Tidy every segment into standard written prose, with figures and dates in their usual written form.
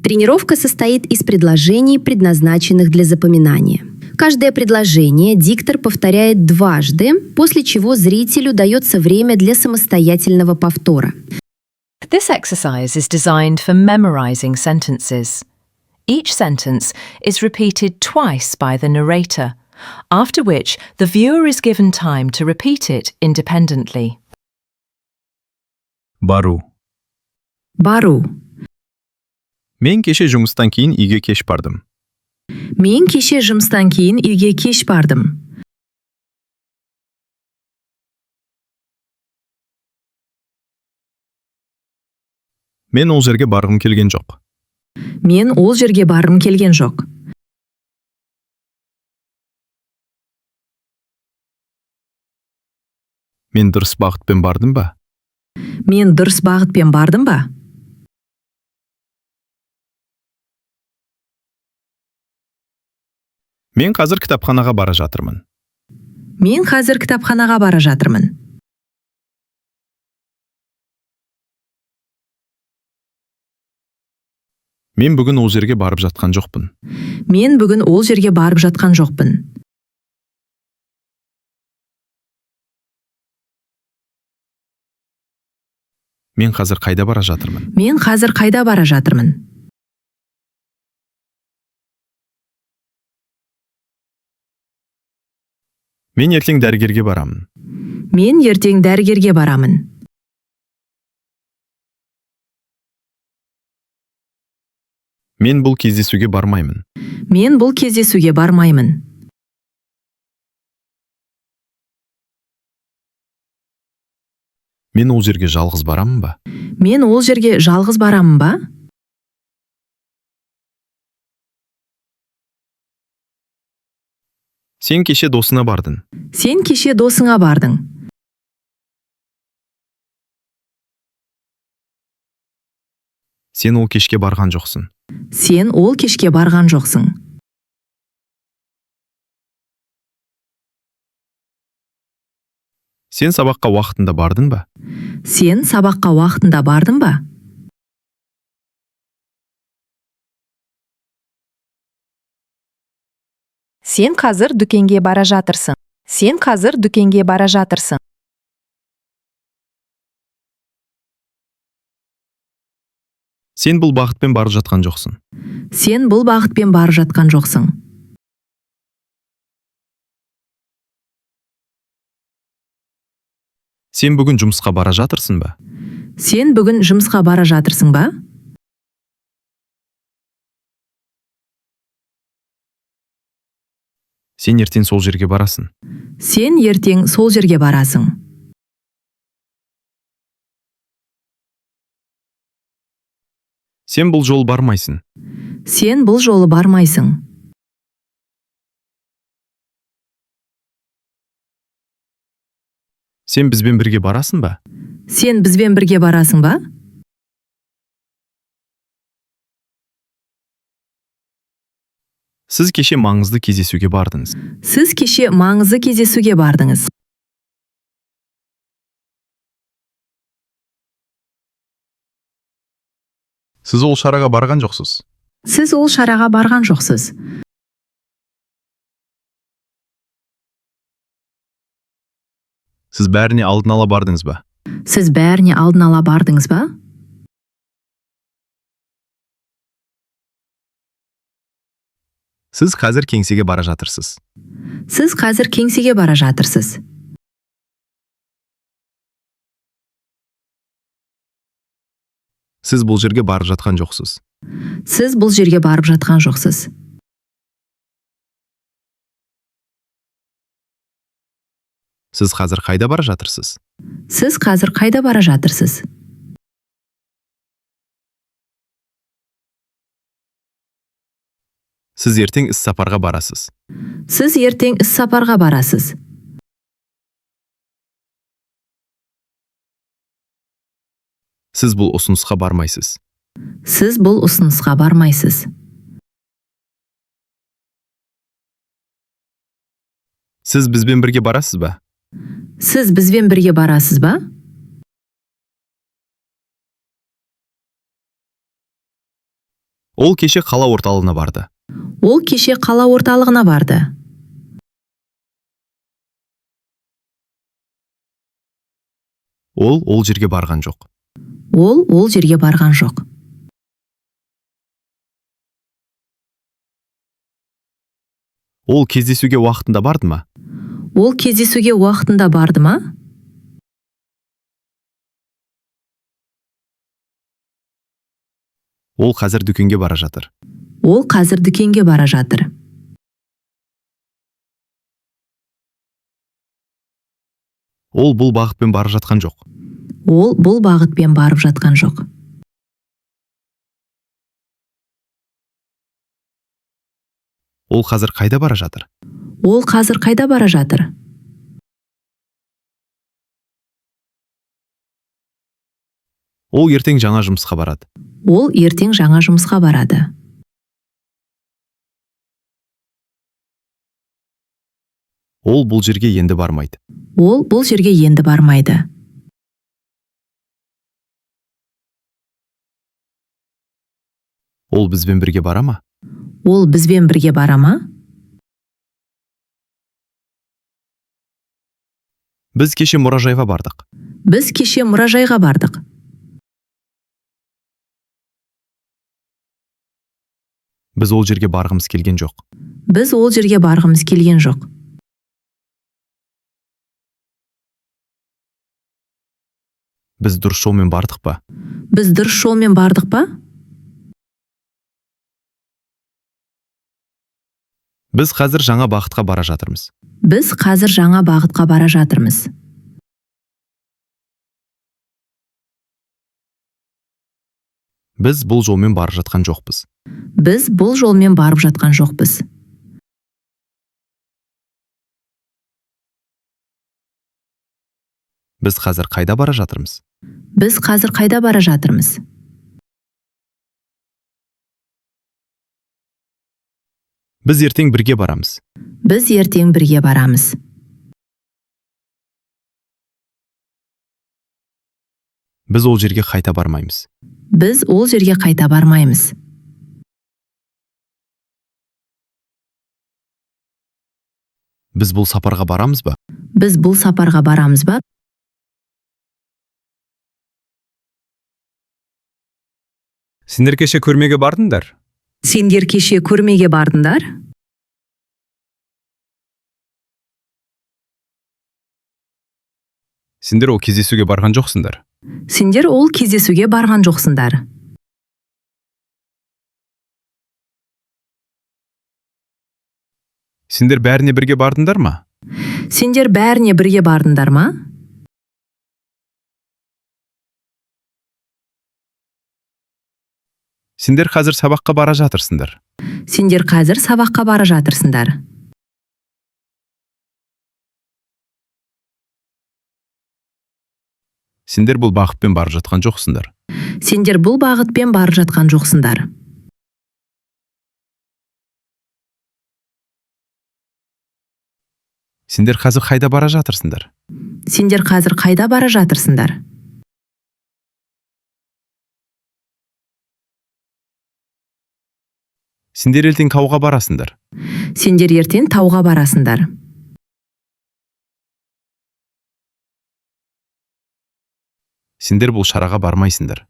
Тренировка состоит из предложений, предназначенных для запоминания. Каждое предложение диктор повторяет дважды, после чего зрителю дается время для самостоятельного повтора. This exercise is designed for memorizing sentences. Each sentence is repeated twice by the narrator, after which the viewer is given time to repeat it independently. Бару. Бару. Мен кеше жұмыстан кейін үйге кеш бардым. Мен кеше жұмыстан кейін үйге кеш бардым. Мен ол жерге барғым келген жоқ. Мен ол жерге барғым келген жоқ. Мен дұрыс бағытпен бардым ба? Мен дұрыс бағытпен бардым ба? Мен қазір кітапханаға бара жатырмын. Мен қазір кітапханаға бара жатырмын. Мен бүгін ол жерге барып жатқан жоқпын. Мен бүгін ол жерге барып жатқан жоқпын. Мен қазір қайда бара жатырмын? Мен қазір қайда бара жатырмын? Мен ертең дәрігерге барамын. Мен ертең дәрігерге барамын. Мен бұл кездесуге бармаймын. Мен бұл кездесуге бармаймын. Мен ол жерге жалғыз барамын ба? Мен ол жерге жалғыз барамын ба? Сен кеше досына бардың. Сен кеше досыңа бардың. Сен ол кешке барған жоқсың. Сен ол кешке барған жоқсың. Сен сабаққа уақытында бардың ба? Сен сабаққа уақытында бардың ба? Сен қазір дүкенге бара жатырсың. Сен қазір дүкенге бара жатырсың. Сен бұл бағытпен барып жатқан жоқсың. Сен бұл бағытпен барып жатқан жоқсың. Сен бүгін жұмысқа бара жатырсың ба? Сен бүгін жұмысқа бара жатырсың ба? Сен ертең сол жерге барасың. Сен ертең сол жерге барасың. Сен бұл жол бармайсың. Сен бұл жолы бармайсың. Сен бізбен бірге барасың ба? Сен бізбен бірге барасың ба? Сіз кеше маңызды кездесуге бардыңыз. Сіз кеше маңызды кездесуге бардыңыз. Сіз ол шараға барған жоқсыз. Сіз ол шараға барған жоқсыз. Сіз бәріне алдын ала бардыңыз ба? Сіз бәріне алдын ала бардыңыз ба? Сіз қазір кеңсеге бара жатырсыз. Сіз қазір кеңсеге бара жатырсыз. Сіз бұл жерге барып жатқан жоқсыз. Сіз бұл жерге барып жатқан жоқсыз. Сіз қазір қайда бара жатырсыз? Сіз қазір қайда бара жатырсыз? Сіз ертең іс-сапарға барасыз. Сіз ертең іс-сапарға барасыз. Сіз бұл ұсынысқа бармайсыз. Сіз бұл ұсынысқа бармайсыз. Сіз бізбен бірге барасыз ба? Сіз бізбен бірге барасыз ба? Ол кеше қала орталығына барды. Ол кеше қала орталығына барды. Ол жерге барған жоқ. Ол жерге барған жоқ. Ол кездесуге уақытында барды ма? Ол кездесуге уақытында барды ма? Ол қазір дүкенге бара жатыр. Ол қазір дүкенге бара жатыр. Ол бұл бағытпен бара жатқан жоқ. Ол бұл бағытпен барып жатқан жоқ. Ол қазір қайда бара жатыр? Ол қазір қайда бара жатыр? Ол ертең жаңа жұмысқа барады. Ол ертең жаңа жұмысқа барады. Ол бұл жерге енді бармайды. Ол бұл жерге енді бармайды. Ол бізбен бірге бара ма? Ол бізбен бірге бара ма? Біз кеше мұражайға бардық. Біз кеше мұражайға бардық. Біз ол жерге барғымыз келген жоқ. Біз ол жерге барғымыз келген жоқ. Біз дұрыс жолмен бардық па? Біз дұрыс жолмен бардық па? Біз қазір жаңа бағытқа бара жатырмыз. Біз қазір жаңа бағытқа бара жатырмыз. Біз бұл жолмен бара жатқан жоқпыз. Біз бұл жолмен барып жатқан жоқпыз. Біз қазір қайда бара жатырмыз? Біз қазір қайда бара жатырмыз? Біз ертең бірге барамыз. Біз ертең бірге барамыз. Біз ол жерге қайта бармаймыз. Біз ол жерге қайта бармаймыз. Біз бұл сапарға барамыз ба? Біз бұл сапарға барамыз ба? Сендер кеше көрмеге бардыңдар? Сендер кеше көрмеге бардыңдар? Сендер ол кездесуге барған жоқсыңдар. Сендер ол кездесуге барған жоқсыңдар. Сендер бәріне бірге бардыңдар ма? Сендер бәріне бірге бардыңдар ма? Сендер қазір сабаққа бара жатырсыңдар. Сендер қазір сабаққа бара жатырсыңдар. Сендер бұл бағытпен барып жатқан жоқсыңдар. Сендер бұл бағытпен барып жатқан жоқсыңдар. Сендер қазір қайда бара жатырсыңдар? Сендер қазір қайда бара жатырсыңдар? Сендер ертең тауға барасыңдар. Сендер ертең тауға барасыңдар. Сендер бұл шараға бармайсыңдар.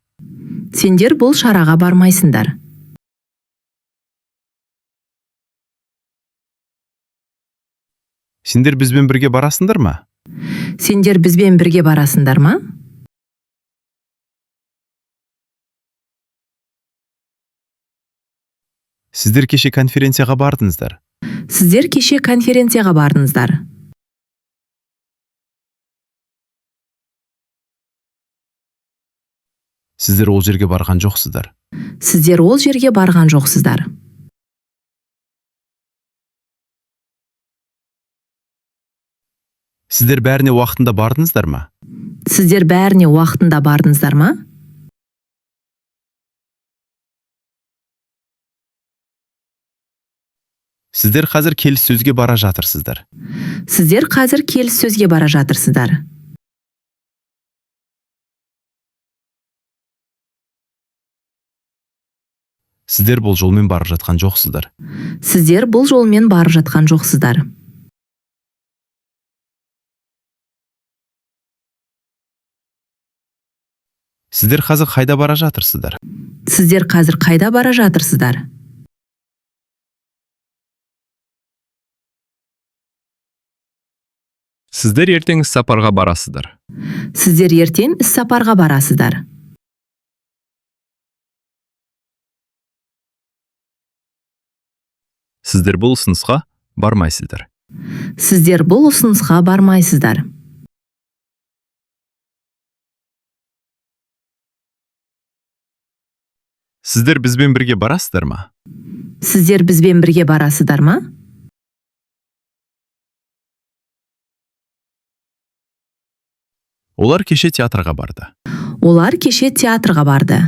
Сендер бұл шараға бармайсыңдар. Сендер бізбен бірге барасыңдар ма? Сендер бізбен бірге барасыңдар ма? Сіздер кеше конференцияға бардыңыздар. Сіздер кеше конференцияға бардыңыздар. Сіздер ол жерге барған жоқсыздар. Сіздер ол жерге барған жоқсыздар. Сіздер бәріне уақытында бардыңыздар ма? Сіздер бәріне уақытында бардыңыздар ма? Сіздер қазір келіссөзге бара жатырсыздар. Сіздер қазір келіссөзге бара жатырсыздар. Сіздер бұл жолмен барып жатқан жоқсыздар. Сіздер бұл жолмен барып жатқан жоқсыздар. Сіздер қазір қайда бара жатырсыздар? Сіздер қазір қайда бара жатырсыздар? Сіздер ертең іс-сапарға барасыздар. Сіздер ертең іс-сапарға барасыздар. Сіздер бұл ұсынысқа бармайсыздар. Сіздер бұл ұсынысқа бармайсыздар. Сіздер бізбен бірге барасыздар ма? Сіздер бізбен бірге барасыздар ма? Олар кеше театрға барды. Олар кеше театрға барды.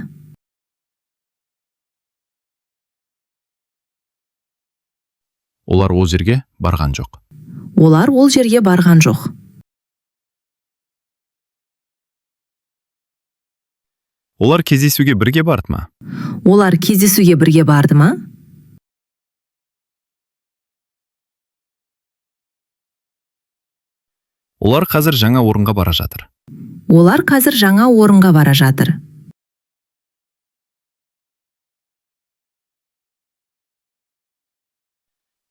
Олар ол жерге барған жоқ. Олар ол жерге барған жоқ. Олар кездесуге бірге барды ма? Олар кездесуге бірге барды ма? Олар қазір жаңа орынға бара жатыр. Олар қазір жаңа орынға бара жатыр.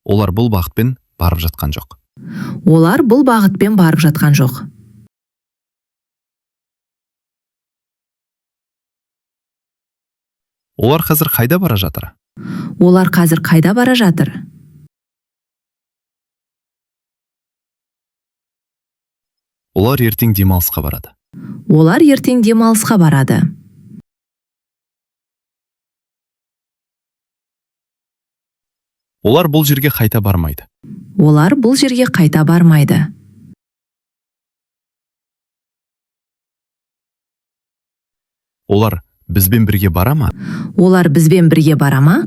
Олар бұл бағытпен барып жатқан жоқ. Олар бұл бағытпен барып жатқан жоқ. Олар қазір қайда бара жатыр? Олар қазір қайда бара жатыр? Олар ертең демалысқа барады. Олар ертең демалысқа барады. Олар бұл жерге қайта бармайды. Олар бұл жерге қайта бармайды. Олар бізбен бірге бара ма? Олар бізбен бірге бара ма?